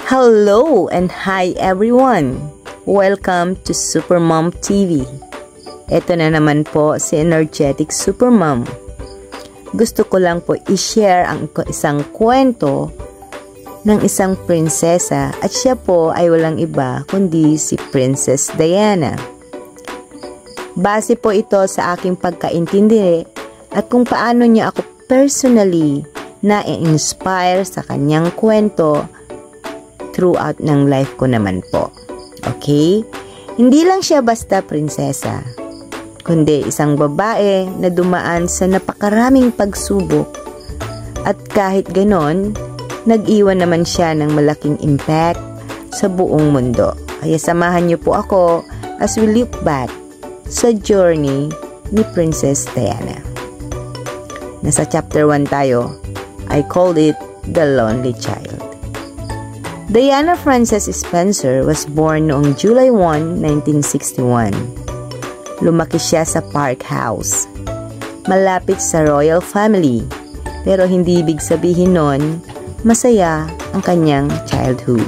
Hello and hi everyone! Welcome to Supermom TV. Ito na naman po si Energetic Supermom. Gusto ko lang po i-share ang isang kwento ng isang prinsesa at siya po ay walang iba kundi si Princess Diana. Base po ito sa aking pagkaintindi at kung paano niya ako personally na-inspire sa kanyang kwento throughout ng life ko naman po. Okay? Hindi lang siya basta prinsesa, kundi isang babae na dumaan sa napakaraming pagsubok at kahit ganon, nag-iwan naman siya ng malaking impact sa buong mundo. Kaya samahan niyo po ako as we look back sa journey ni Princess Diana. Nasa chapter 1 tayo. I called it The Lonely Child. Diana Frances Spencer was born noong July 1, 1961. Lumaki siya sa Park House, malapit sa royal family, pero hindi ibig sabihin nun masaya ang kanyang childhood.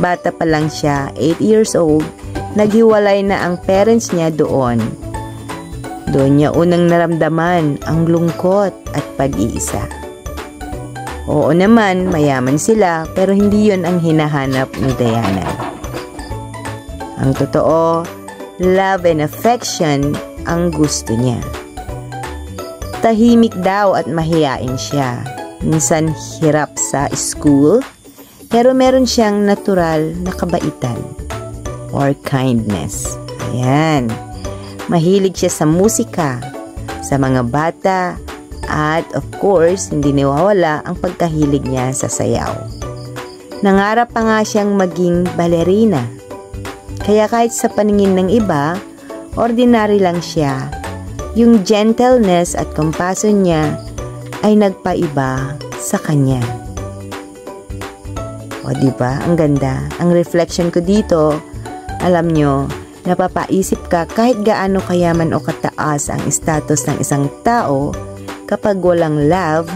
Bata pa lang siya, 8 years old, naghiwalay na ang parents niya doon. Doon niya unang naramdaman ang lungkot at pag-iisa. Oo naman, mayaman sila, pero hindi yon ang hinahanap ni Diana. Ang totoo, love and affection ang gusto niya. Tahimik daw at mahiyain siya. Minsan hirap sa school, pero meron siyang natural na kabaitan or kindness. Ayan. Mahilig siya sa musika, sa mga bata, at of course, hindi nawawala ang pagkahilig niya sa sayaw. Nangarap pa nga siyang maging balerina. Kaya kahit sa paningin ng iba, ordinary lang siya. Yung gentleness at compassion niya ay nagpaiba sa kanya. O diba? Ang ganda. Ang reflection ko dito, alam nyo, napapaisip ka kahit gaano kayaman o kataas ang status ng isang tao, kapag walang love,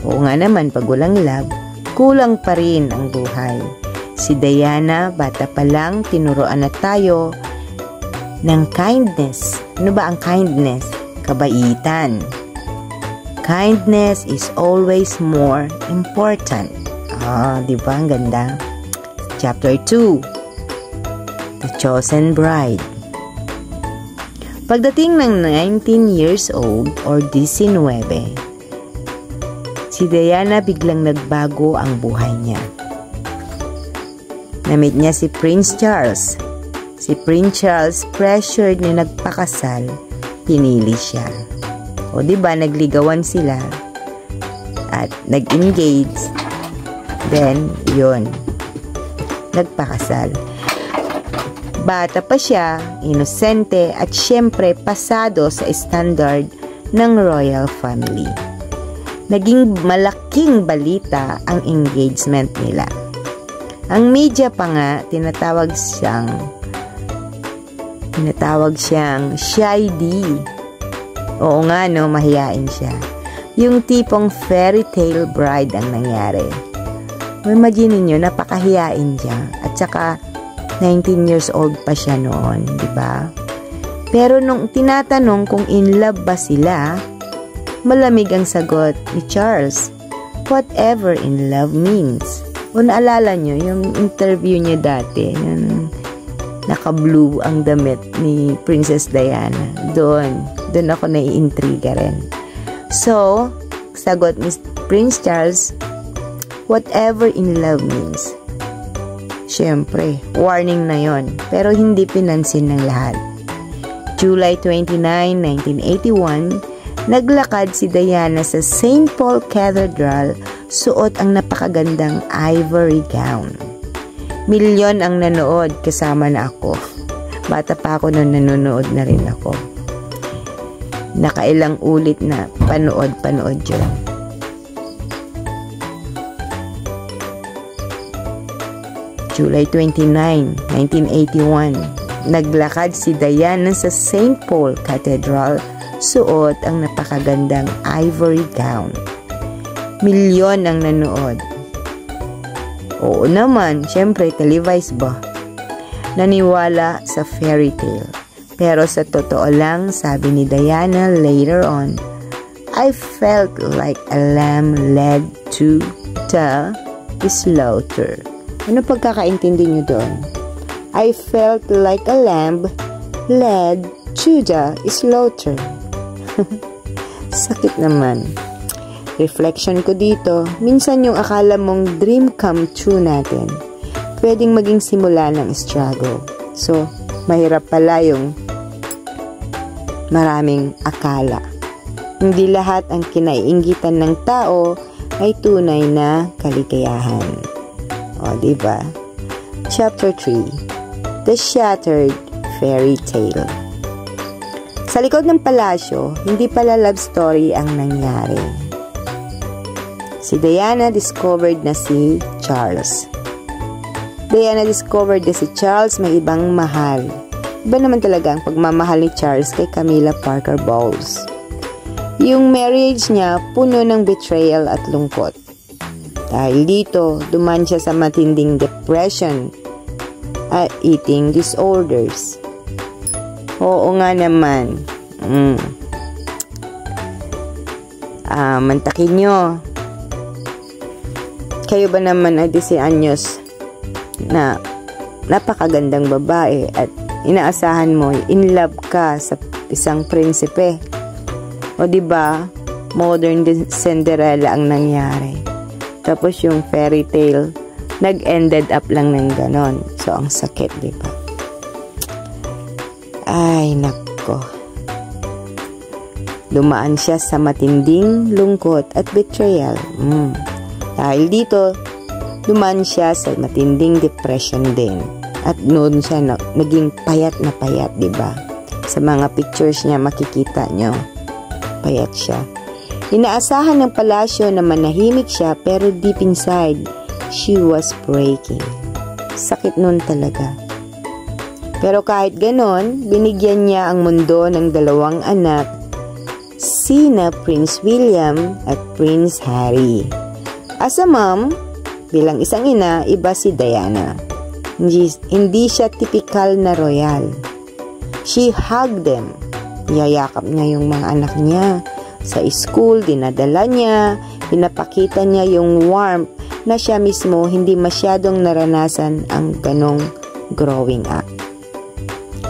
oo nga naman pag walang love, kulang pa rin ang buhay. Si Diana, bata pa lang, tinuruan na tayo ng kindness. Ano ba ang kindness? Kabaitan. Kindness is always more important. Di ba? Ang ganda. Chapter 2. The Chosen Bride. Pagdating ng 19 years old or 19, si Diana biglang nagbago ang buhay niya. Namit niya si Prince Charles. Si Prince Charles pressured na nagpakasal, pinili siya. O diba, nagligawan sila at nag-engage, then yun, nagpakasal. Bata pa siya, inosente at syempre pasado sa standard ng royal family. Naging malaking balita ang engagement nila. Ang media pa nga tinatawag siyang shy D. Oo nga no, mahiyain siya. Yung tipong fairy tale bride ang nangyari. Imagine niyo, napakahiyain siya at saka 19 years old pa siya noon, di ba? Pero nung tinatanong kung in love ba sila, malamig ang sagot ni Charles. Whatever in love means. Kung naalala nyo, yung interview niya dati, yung naka-blue ang damit ni Princess Diana. Doon ako naiintriga rin. So, sagot ni Prince Charles, whatever in love means. Siyempre, warning na yon, pero hindi pinansin ng lahat. July 29, 1981, naglakad si Diana sa St. Paul Cathedral, suot ang napakagandang ivory gown. Milyon ang nanood, kasama na ako. Bata pa ako nung nanonood na rin ako. Nakailang ulit na panood yun. July 29, 1981, naglakad si Diana sa St. Paul Cathedral, suot ang napakagandang ivory gown. Milyon ang nanood. Oo naman, syempre televised ba? Naniwala sa fairy tale. Pero sa totoo lang, sabi ni Diana later on, I felt like a lamb led to the slaughter. Ano pagkakaintindi nyo doon? I felt like a lamb led to the slaughter. Sakit naman. Reflection ko dito, minsan yung akala mong dream come true natin, pwedeng maging simula ng struggle. So, mahirap pala yung maraming akala. Hindi lahat ang kinaiinggitan ng tao ay tunay na kaligayahan. O, diba? Chapter 3, The Shattered Fairy Tale. Sa likod ng palasyo, hindi pala love story ang nangyari. Si Diana discovered na si Charles. Diana discovered na si Charles may ibang mahal. Iba naman talaga ang pagmamahal ni Charles kay Camilla Parker Bowles. Yung marriage niya puno ng betrayal at lungkot. Dahil dito, duman siya sa matinding depression at eating disorders. Oo nga naman. Mantakin nyo. Kayo ba naman ay 10 anyos na napakagandang babae at inaasahan mo, in love ka sa isang prinsipe? O diba, modern Cinderella ang nangyari. Tapos yung fairy tale, nag-ended up lang ng ganon. So, ang sakit, diba? Ay, nako. Dumaan siya sa matinding lungkot at betrayal. Dahil dito, dumaan siya sa matinding depression din. At noon siya naging payat na payat, diba? Sa mga pictures niya, makikita nyo. Payat siya. Inaasahan ng palasyo na manahimik siya, pero deep inside, she was breaking. Sakit noon talaga. Pero kahit ganon, binigyan niya ang mundo ng 2 anak, sina Prince William at Prince Harry. As a mom, bilang isang ina, iba si Diana. Hindi siya typical na royal. She hugged them. Yayakap niya yung mga anak niya. Sa school, dinadala niya, pinapakita niya yung warmth na siya mismo hindi masyadong naranasan ang ganong growing up.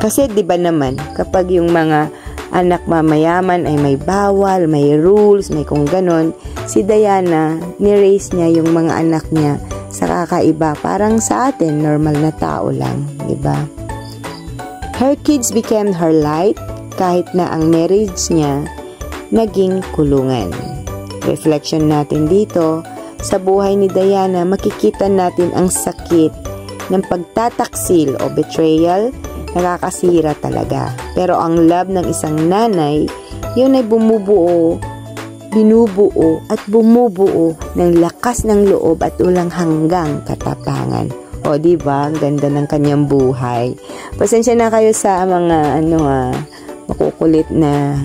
Kasi 'di ba naman, kapag yung mga anak mamayaman ay may bawal, may rules, may kung ganon, si Diana, ni-raise niya yung mga anak niya sa kakaiba, parang sa atin, normal na tao lang, 'di ba? Her kids became her light, kahit na ang marriage niya naging kulungan. Reflection natin dito, sa buhay ni Diana, makikita natin ang sakit ng pagtataksil o betrayal. Nakakasira talaga. Pero ang love ng isang nanay, yun ay binubuo at bumubuo ng lakas ng loob at walang hanggang katapangan. O, diba? Ang ganda ng kanyang buhay. Pasensya na kayo sa mga makukulit na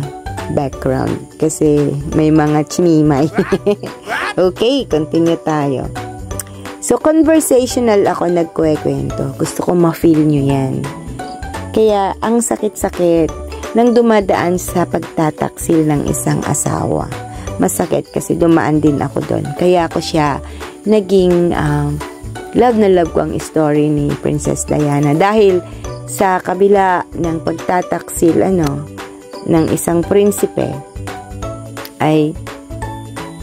background kasi may mga chinimay. Okay, continue tayo. So, conversational ako nagkukwento. Gusto ko ma-feel nyo yan. Kaya, ang sakit-sakit nang dumadaan sa pagtataksil ng isang asawa. Masakit kasi dumaan din ako doon. Kaya ako siya naging love na love ko ang story ni Princess Diana. Dahil sa kabila ng pagtataksil ng isang prinsipe, ay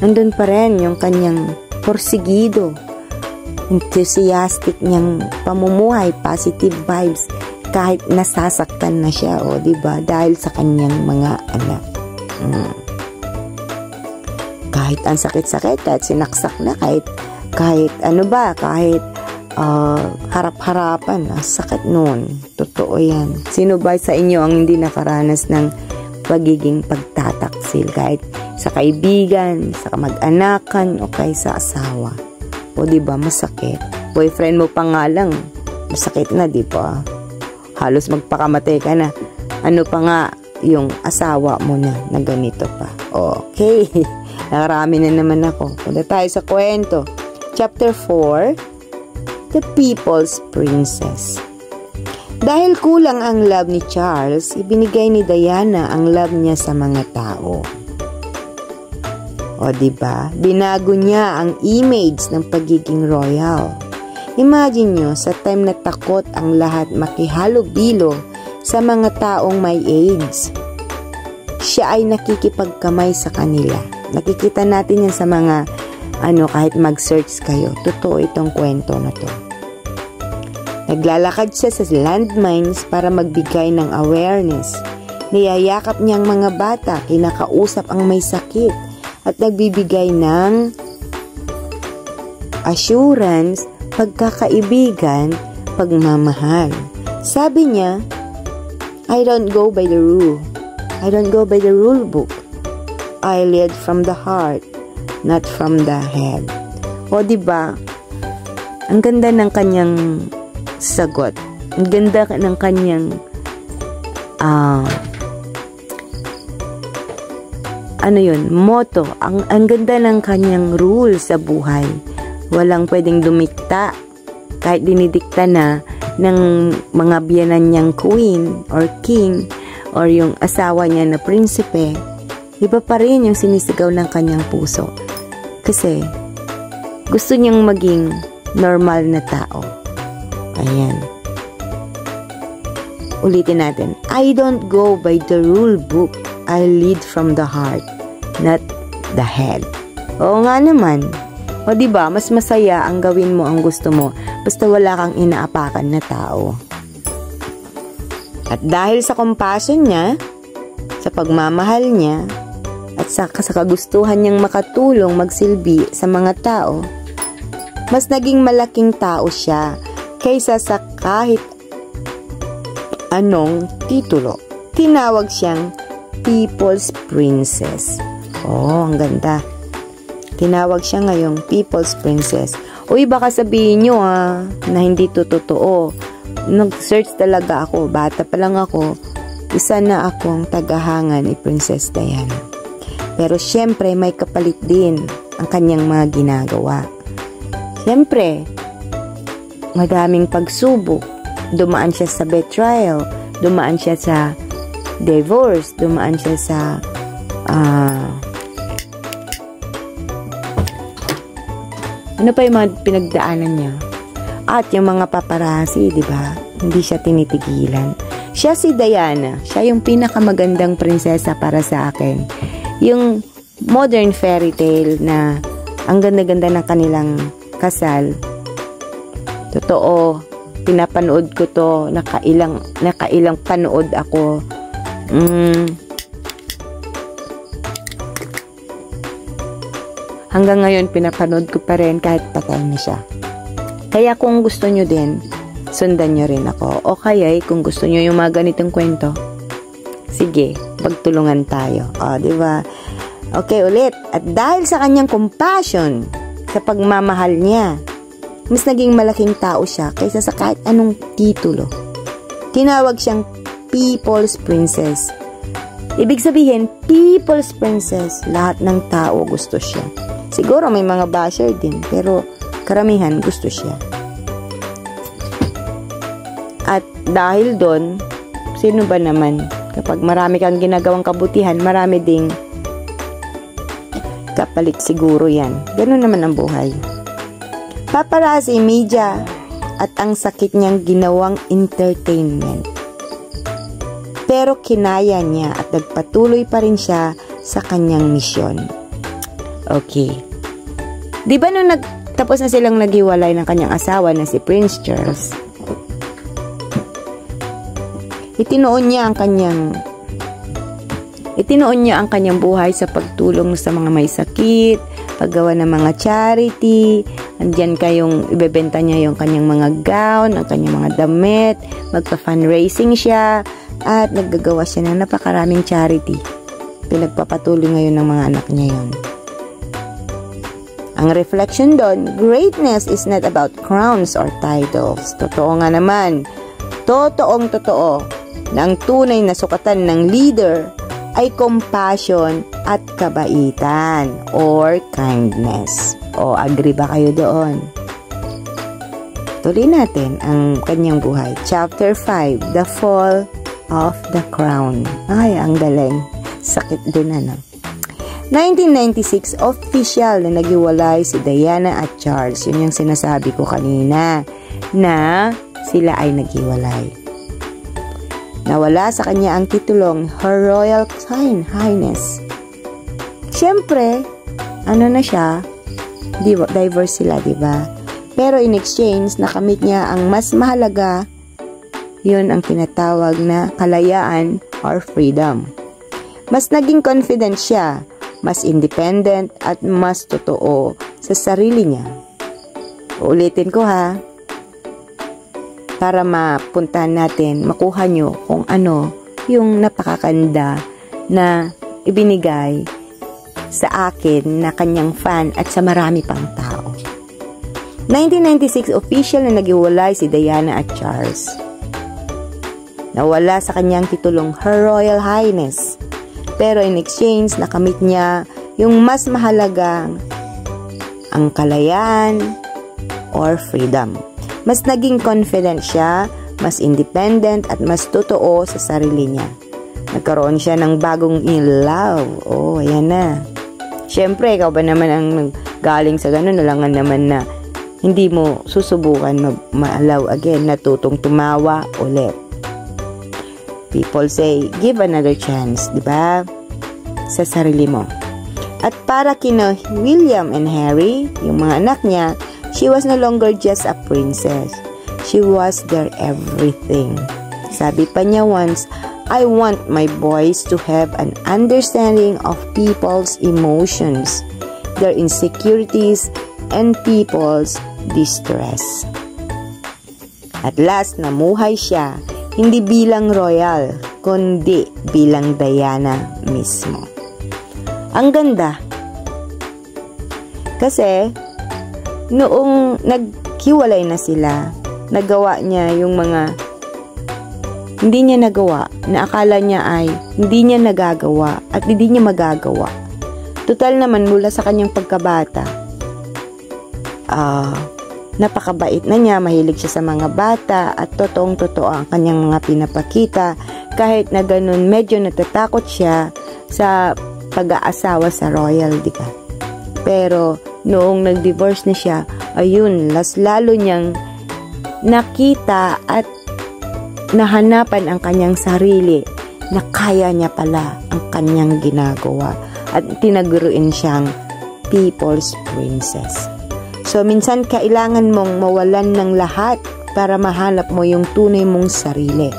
nandun pa rin yung kanyang porsigido, enthusiastic niyang pamumuhay, positive vibes, kahit nasasaktan na siya, diba? Dahil sa kanyang mga anak. Kahit ang sakit-sakit, kahit sinaksak na, kahit harap-harapan, sakit noon. Totoo yan. Sino ba sa inyo ang hindi nakaranas ng pagiging pagtataksil? Kahit sa kaibigan, sa kamag-anakan, o kay sa asawa. O diba, masakit. Boyfriend mo pa nga lang, masakit na, diba? Halos magpakamatay ka na. Ano pa nga yung asawa mo na ganito pa. Okay. Nakarami na naman ako. Punta tayo sa kwento. Chapter 4, the people's princess. Dahil kulang ang love ni Charles, ibinigay ni Diana ang love niya sa mga tao. O diba, binago niya ang image ng pagiging royal. Imagine nyo, sa time na takot ang lahat makihalubilo sa mga taong may AIDS, siya ay nakikipagkamay sa kanila. Nakikita natin yan sa mga, kahit mag-search kayo. Totoo itong kwento na to. Naglalakad siya sa landmines para magbigay ng awareness. Niyayakap niyang mga bata, kinakausap ang may sakit, at nagbibigay ng assurance, pagkakaibigan, pagmamahal. Sabi niya, I don't go by the rule. I don't go by the rule book. I lead from the heart, not from the head. O diba, ang ganda ng kanyang sagot. Ang ganda ng kanyang motto. Ang ganda ng kanyang rule sa buhay. Walang pwedeng dumikta kahit dinidikta na ng mga biyanan niyang queen or king or yung asawa niya na prinsipe. Iba pa rin yung sinisigaw ng kanyang puso. Kasi gusto niyang maging normal na tao. Ayan. Ulitin natin. I don't go by the rule book. I lead from the heart, not the head. Oo nga naman. O diba, mas masaya ang gawin mo ang gusto mo basta wala kang inaapakan na tao. At dahil sa compassion niya, sa pagmamahal niya, at sa kagustuhan niyang makatulong magsilbi sa mga tao, mas naging malaking tao siya kaysa sa kahit anong titulo. Tinawag siyang People's Princess. Oh, ang ganda. Tinawag siya ngayong People's Princess. Uy, baka sabihin nyo na hindi to totoo. Nag-search talaga ako. Bata pa lang ako. Isa na akong tagahanga ni Princess Diana. Pero syempre, may kapalit din ang kanyang mga ginagawa. Syempre, madaming pagsubok. Dumaan siya sa betrayal. Dumaan siya sa divorce. Dumaan siya sa ano pa yung mga pinagdaanan niya. At yung mga paparazzi, di ba? Hindi siya tinitigilan. Siya si Diana. Siya yung pinakamagandang prinsesa para sa akin. Yung modern fairy tale na ang ganda-ganda ng kanilang kasal. Totoo, pinapanood ko to, nakailang panood ako. Hanggang ngayon, pinapanood ko pa rin kahit patay na siya. Kaya kung gusto nyo din, sundan nyo rin ako. O kaya, kung gusto nyo yung mga ganitong kwento, sige, pagtulungan tayo. O, diba? Okay, ulit. At dahil sa kanyang compassion, sa pagmamahal niya, mas naging malaking tao siya kaysa sa kahit anong titulo. Tinawag siyang People's Princess. Ibig sabihin, People's Princess, lahat ng tao gusto siya. Siguro may mga basher din, pero karamihan gusto siya. At dahil doon, sino ba naman, kapag marami kang ginagawang kabutihan, marami ding kapalit siguro yan. Ganun naman ang buhay. Paparazzi, media, at ang sakit niyang ginawang entertainment. Pero kinaya niya at nagpatuloy pa rin siya sa kanyang misyon. Okay. Di ba nung tapos na silang naghiwalay ng kanyang asawa na si Prince Charles, itinoon niya ang kanyang buhay sa pagtulong sa mga may sakit, paggawa ng mga charity. Andiyan kayong ibebenta niya yung kanyang mga gown, ang kanyang mga damit, magpa-fundraising siya, at naggagawa siya ng napakaraming charity. Pinagpapatuloy ngayon ng mga anak niya yun. Ang reflection doon, greatness is not about crowns or titles. Totoo nga naman. Totoong-totoo na ang tunay na sukatan ng leader ay compassion at kabaitan or kindness. O, agree ba kayo doon? Tuloy natin ang kanyang buhay. Chapter 5, The Fall of the Crown. Ay, ang galing. Sakit din 1996, official na naghiwalay si Diana at Charles. Yun yung sinasabi ko kanina na sila ay naghiwalay. Nawala sa kanya ang titulong Her Royal Highness. Siyempre, na siya, diverse sila, diba? Pero in exchange, nakamit niya ang mas mahalaga, yun ang tinatawag na kalayaan or freedom. Mas naging confident siya, mas independent at mas totoo sa sarili niya. Uulitin ko para mapuntahan natin, makuha nyo kung ano yung napakaganda na ibinigay sa akin na kanyang fan at sa marami pang tao. 1996, official na naghiwalay si Diana at Charles. Nawala sa kanyang titulong Her Royal Highness. Pero in exchange, nakamit niya yung mas mahalagang ang kalayaan or freedom. Mas naging confident siya, mas independent at mas totoo sa sarili niya. Nagkaroon siya ng bagong in love. Oh, ayan na. Siyempre, ikaw ba naman ang galing sa ganun? Nalangan naman na hindi mo susubukan ma-allow again, natutong tumawa ulit. People say, give another chance, di ba? Sa sarili mo. At para kina William and Harry, yung mga anak niya, she was no longer just a princess. She was their everything. Sabi pa niya once, I want my boys to have an understanding of people's emotions, their insecurities, and people's distress. At last, namuhay siya, hindi bilang royal, kundi bilang Diana mismo. Ang ganda. Kasi, noong naghiwalay na sila, nagawa niya yung mga hindi niya nagawa, na akala niya ay hindi niya nagagawa at hindi niya magagawa. Total naman mula sa kanyang pagkabata, napakabait na niya, mahilig siya sa mga bata at totoong-totoo ang kanyang mga pinapakita. Kahit na ganun, medyo natatakot siya sa pag-aasawa sa royal, di ba? Pero noong nag-divorce na siya, ayun, lalo niyang nakita at nahanapan ang kanyang sarili na kaya niya pala ang kanyang ginagawa at tinaguruin siyang people's princess. So, minsan kailangan mong mawalan ng lahat para mahanap mo yung tunay mong sarili.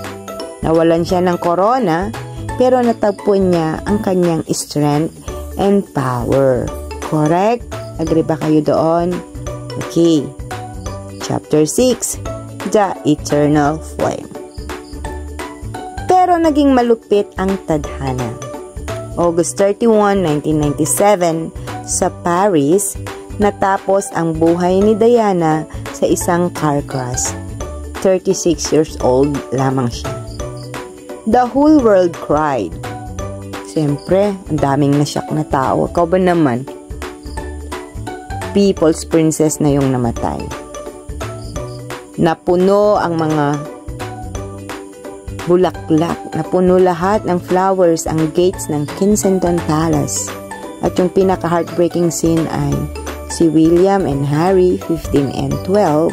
Nawalan siya ng corona, pero natagpuan niya ang kanyang strength and power. Correct? Agree ba kayo doon? Okay. Chapter 6, The Eternal Flame. Pero naging malupit ang tadhana. August 31, 1997, sa Paris, natapos ang buhay ni Diana sa isang car crash. 36 years old lamang siya. The whole world cried. Siyempre, ang daming nasyak na tao. Ikaw ba naman? People's princess na yung namatay. Napuno ang mga bulaklak. Napuno lahat ng flowers ang gates ng Kensington Palace. At yung pinaka-heartbreaking scene ay si William and Harry, 15 and 12.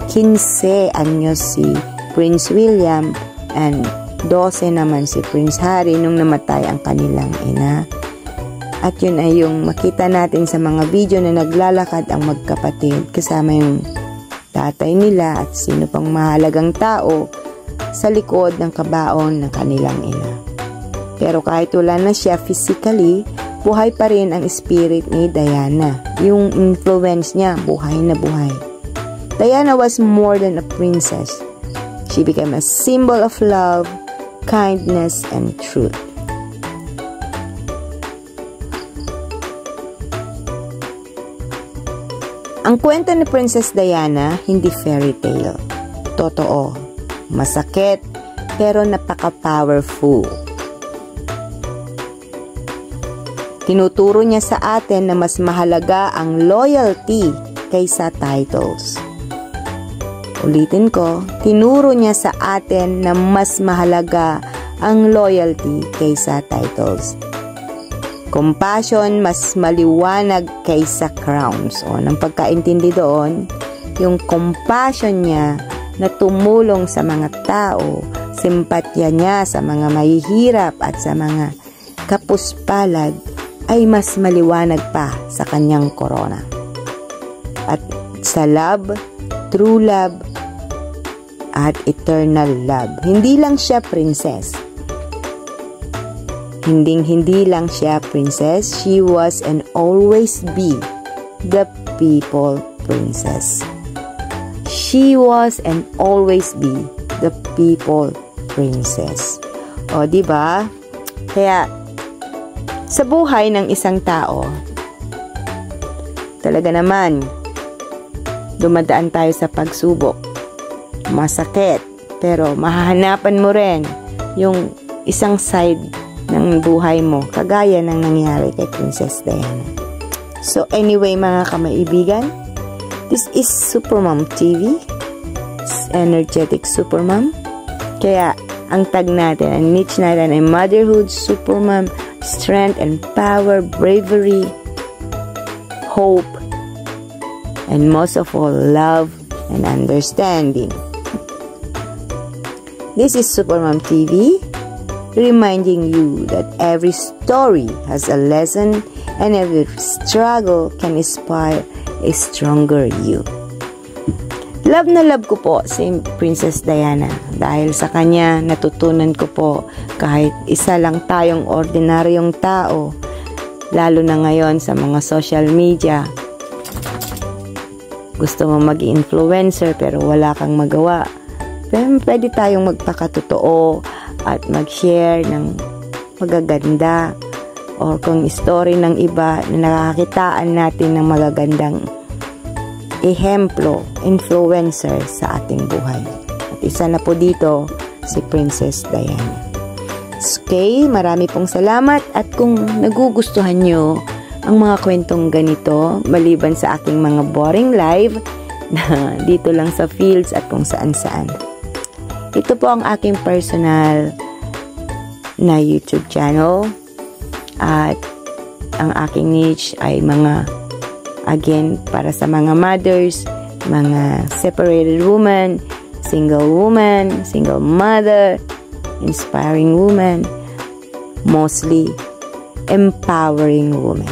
15 anyos si Prince William and 12 naman si Prince Harry nung namatay ang kanilang ina. At yun ay yung makita natin sa mga video na naglalakad ang magkapatid kasama yung tatay nila at sino pang mahalagang tao sa likod ng kabaon ng kanilang ina. Pero kahit wala na siya physically, buhay pa rin ang spirit ni Diana. Yung influence niya, buhay na buhay. Diana was more than a princess. She became a symbol of love, kindness, and truth. Ang kwento ni Princess Diana, hindi fairy tale. Totoo. Masakit, pero napaka-powerful. Tinuturo niya sa atin na mas mahalaga ang loyalty kaysa titles. Ulitin ko, tinuro niya sa atin na mas mahalaga ang loyalty kaysa titles. Compassion mas maliwanag kaysa crowns. O, nang pagkaintindi doon, yung compassion niya na tumulong sa mga tao, simpatya niya sa mga mahihirap at sa mga kapuspalad ay mas maliwanag pa sa kanyang korona. At sa love, true love, at eternal love. Hindi lang siya princess. Hindi lang siya princess. She was and always be the people princess. She was and always be the people princess. O, diba? Kaya, sa buhay ng isang tao, talaga naman, dumadaan tayo sa pagsubok. Masakit. Pero mahahanapan mo rin yung isang side ng buhay mo. Kagaya ng nangyari kay Princess Diana. So anyway mga kamaibigan, this is Supermom TV. Energetic Supermom. Kaya ang tag natin, ang niche natin ay Motherhood, Supermom, Strength and Power, Bravery, Hope, and most of all, love and understanding. This is Supermom TV, reminding you that every story has a lesson and every struggle can inspire a stronger you. Love na love ko po si Princess Diana dahil sa kanya natutunan ko po kahit isa lang tayong ordinaryong tao, lalo na ngayon sa mga social media. Gusto mo mag-influencer pero wala kang magawa. Pwede tayong magpakatotoo at mag-share ng magaganda o kung story ng iba na nakakakitaan natin ng magagandang ehemplo, influencer sa ating buhay. At isa na po dito si Princess Diana. Okay, marami pong salamat at kung nagugustuhan nyo ang mga kwentong ganito, maliban sa aking mga boring live na dito lang sa fields at kung saan-saan. Ito po ang aking personal na YouTube channel at ang aking niche ay mga, again, para sa mga mothers, mga separated woman, single mother, inspiring woman, mostly empowering woman.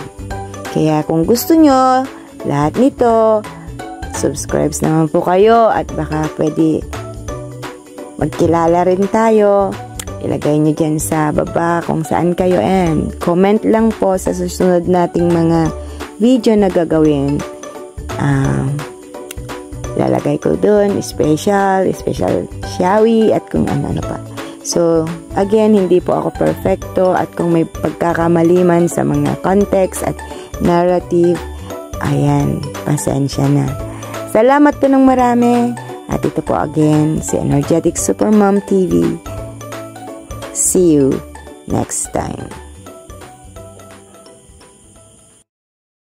Kaya kung gusto nyo lahat nito, subscribe naman po kayo at baka pwede magkilala rin tayo. Ilagay nyo dyan sa baba kung saan kayo and comment lang po sa susunod nating mga video na gagawin. Lalagay ko dun special shawi at kung ano-ano pa. So, again, hindi po ako perfecto at kung may pagkakamaliman sa mga context at narrative, ayan, pasensya na. Salamat po ng marami. At ito po again, si Energetic Supermom TV. See you next time.